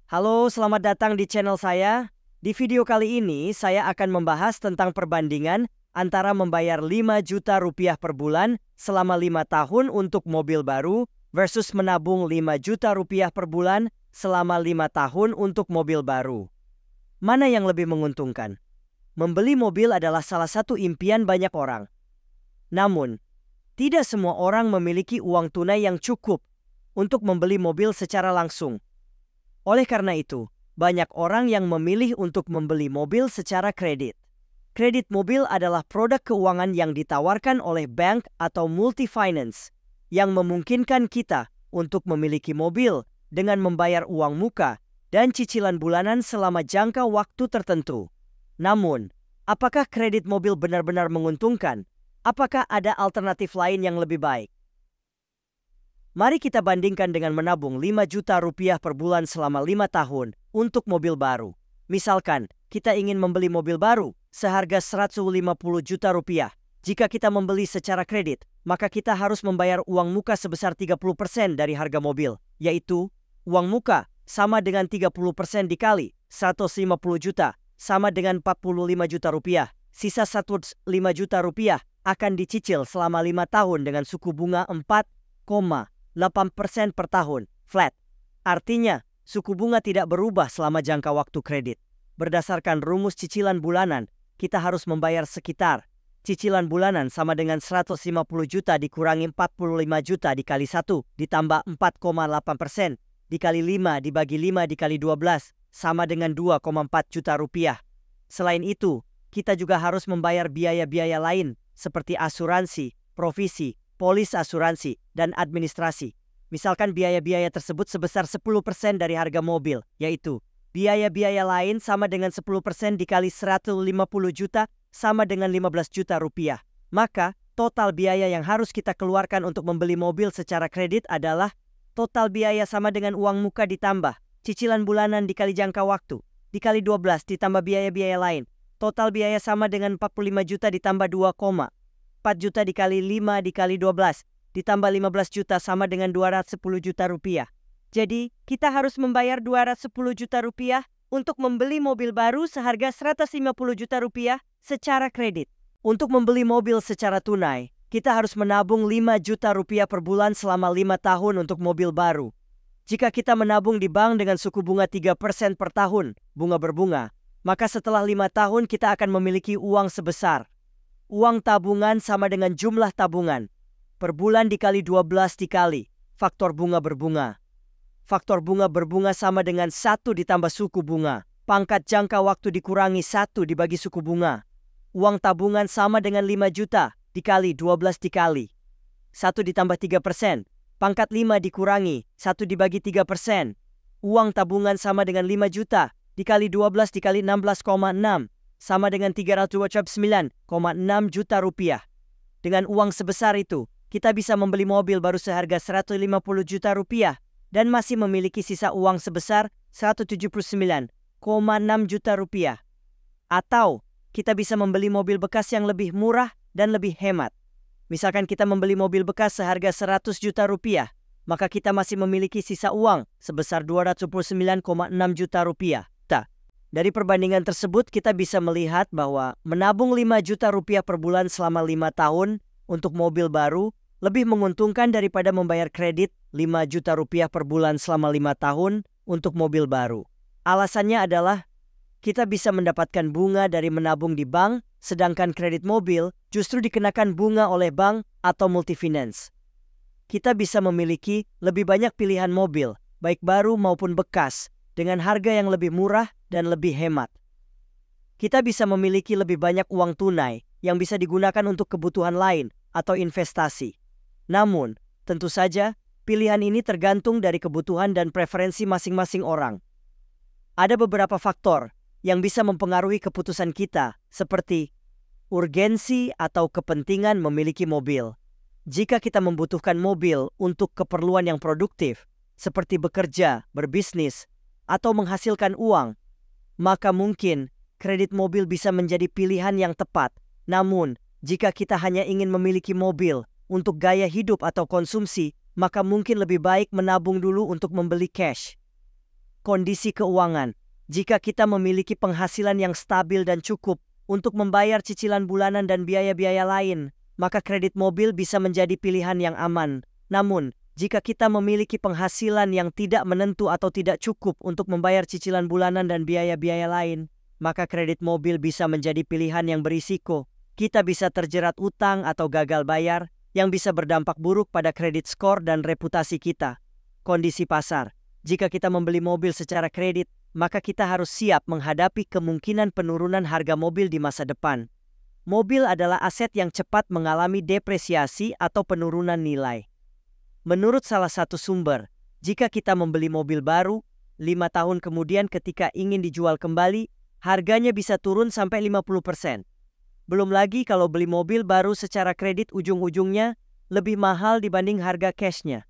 Halo, selamat datang di channel saya. Di video kali ini, saya akan membahas tentang perbandingan antara membayar 5 juta rupiah per bulan selama 5 tahun untuk mobil baru versus menabung 5 juta rupiah per bulan selama 5 tahun untuk mobil baru. Mana yang lebih menguntungkan? Membeli mobil adalah salah satu impian banyak orang. Namun, tidak semua orang memiliki uang tunai yang cukup untuk membeli mobil secara langsung. Oleh karena itu, banyak orang yang memilih untuk membeli mobil secara kredit. Kredit mobil adalah produk keuangan yang ditawarkan oleh bank atau multi-finance yang memungkinkan kita untuk memiliki mobil dengan membayar uang muka dan cicilan bulanan selama jangka waktu tertentu. Namun, apakah kredit mobil benar-benar menguntungkan? Apakah ada alternatif lain yang lebih baik? Mari kita bandingkan dengan menabung 5 juta rupiah per bulan selama 5 tahun untuk mobil baru. Misalkan, kita ingin membeli mobil baru seharga 150 juta rupiah. Jika kita membeli secara kredit, maka kita harus membayar uang muka sebesar 30% dari harga mobil, yaitu uang muka sama dengan 30% dikali 150 juta, sama dengan 45 juta rupiah. Sisa 105 juta rupiah akan dicicil selama 5 tahun dengan suku bunga 4,8% per tahun, flat. Artinya, suku bunga tidak berubah selama jangka waktu kredit. Berdasarkan rumus cicilan bulanan, kita harus membayar sekitar cicilan bulanan sama dengan 150 juta dikurangi 45 juta dikali 1 ditambah 4,8% dikali 5 dibagi 5 dikali 12 sama dengan 2,4 juta rupiah. Selain itu, kita juga harus membayar biaya-biaya lain seperti asuransi, provisi, polis asuransi, dan administrasi. Misalkan biaya-biaya tersebut sebesar 10% dari harga mobil, yaitu biaya-biaya lain sama dengan 10% dikali 150 juta sama dengan 15 juta rupiah. Maka, total biaya yang harus kita keluarkan untuk membeli mobil secara kredit adalah total biaya sama dengan uang muka ditambah cicilan bulanan dikali jangka waktu, dikali 12 ditambah biaya-biaya lain. Total biaya sama dengan 45 juta ditambah 2,4 juta dikali 5 dikali 12 ditambah 15 juta sama dengan 210 juta rupiah. Jadi, kita harus membayar 210 juta rupiah untuk membeli mobil baru seharga 150 juta rupiah secara kredit. Untuk membeli mobil secara tunai, kita harus menabung 5 juta rupiah per bulan selama 5 tahun untuk mobil baru. Jika kita menabung di bank dengan suku bunga 3% per tahun, bunga berbunga, maka setelah 5 tahun kita akan memiliki uang sebesar uang tabungan sama dengan jumlah tabungan per bulan dikali 12 dikali faktor bunga berbunga. Faktor bunga berbunga sama dengan 1 ditambah suku bunga. Pangkat jangka waktu dikurangi 1 dibagi suku bunga. Uang tabungan sama dengan 5 juta dikali 12 dikali 1 ditambah 3%. Pangkat 5 dikurangi 1 dibagi 3%. Uang tabungan sama dengan 5 juta dikali 12 dikali 16,6 sama dengan 329,6 juta rupiah. Dengan uang sebesar itu, kita bisa membeli mobil baru seharga 150 juta rupiah dan masih memiliki sisa uang sebesar 179,6 juta rupiah. Atau, kita bisa membeli mobil bekas yang lebih murah dan lebih hemat. Misalkan kita membeli mobil bekas seharga 100 juta rupiah, maka kita masih memiliki sisa uang sebesar 229,6 juta rupiah. Dari perbandingan tersebut kita bisa melihat bahwa menabung 5 juta rupiah per bulan selama 5 tahun untuk mobil baru lebih menguntungkan daripada membayar kredit 5 juta rupiah per bulan selama 5 tahun untuk mobil baru. Alasannya adalah kita bisa mendapatkan bunga dari menabung di bank, sedangkan kredit mobil justru dikenakan bunga oleh bank atau multi-finance. Kita bisa memiliki lebih banyak pilihan mobil, baik baru maupun bekas, dengan harga yang lebih murah dan lebih hemat. Kita bisa memiliki lebih banyak uang tunai yang bisa digunakan untuk kebutuhan lain atau investasi. Namun, tentu saja pilihan ini tergantung dari kebutuhan dan preferensi masing-masing orang. Ada beberapa faktor yang bisa mempengaruhi keputusan kita, seperti urgensi atau kepentingan memiliki mobil. Jika kita membutuhkan mobil untuk keperluan yang produktif, seperti bekerja, berbisnis, atau menghasilkan uang, maka mungkin kredit mobil bisa menjadi pilihan yang tepat. Namun, jika kita hanya ingin memiliki mobil untuk gaya hidup atau konsumsi, maka mungkin lebih baik menabung dulu untuk membeli cash. kondisi keuangan. Jika kita memiliki penghasilan yang stabil dan cukup untuk membayar cicilan bulanan dan biaya-biaya lain, maka kredit mobil bisa menjadi pilihan yang aman. Namun, jika kita memiliki penghasilan yang tidak menentu atau tidak cukup untuk membayar cicilan bulanan dan biaya-biaya lain, maka kredit mobil bisa menjadi pilihan yang berisiko. Kita bisa terjerat utang atau gagal bayar yang bisa berdampak buruk pada kredit skor dan reputasi kita. Kondisi pasar. Jika kita membeli mobil secara kredit, maka kita harus siap menghadapi kemungkinan penurunan harga mobil di masa depan. Mobil adalah aset yang cepat mengalami depresiasi atau penurunan nilai. Menurut salah satu sumber, jika kita membeli mobil baru, 5 tahun kemudian ketika ingin dijual kembali, harganya bisa turun sampai 50%. Belum lagi kalau beli mobil baru secara kredit ujung-ujungnya lebih mahal dibanding harga cashnya.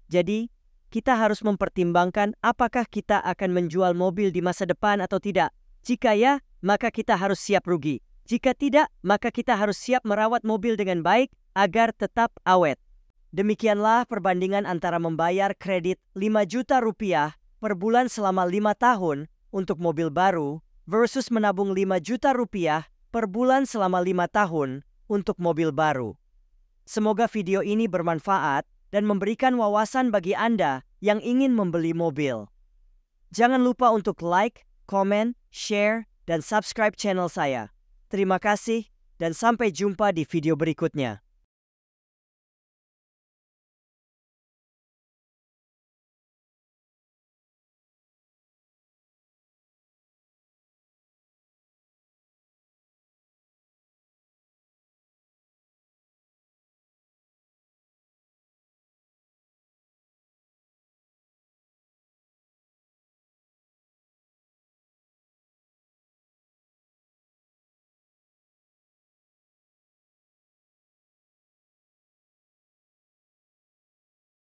Jadi, kita harus mempertimbangkan apakah kita akan menjual mobil di masa depan atau tidak. Jika ya, maka kita harus siap rugi. Jika tidak, maka kita harus siap merawat mobil dengan baik agar tetap awet. Demikianlah perbandingan antara membayar kredit 5 juta rupiah per bulan selama 5 tahun untuk mobil baru versus menabung 5 juta rupiah per bulan selama 5 tahun untuk mobil baru. Semoga video ini bermanfaat dan memberikan wawasan bagi Anda yang ingin membeli mobil. Jangan lupa untuk like, komen, share, dan subscribe channel saya. Terima kasih dan sampai jumpa di video berikutnya.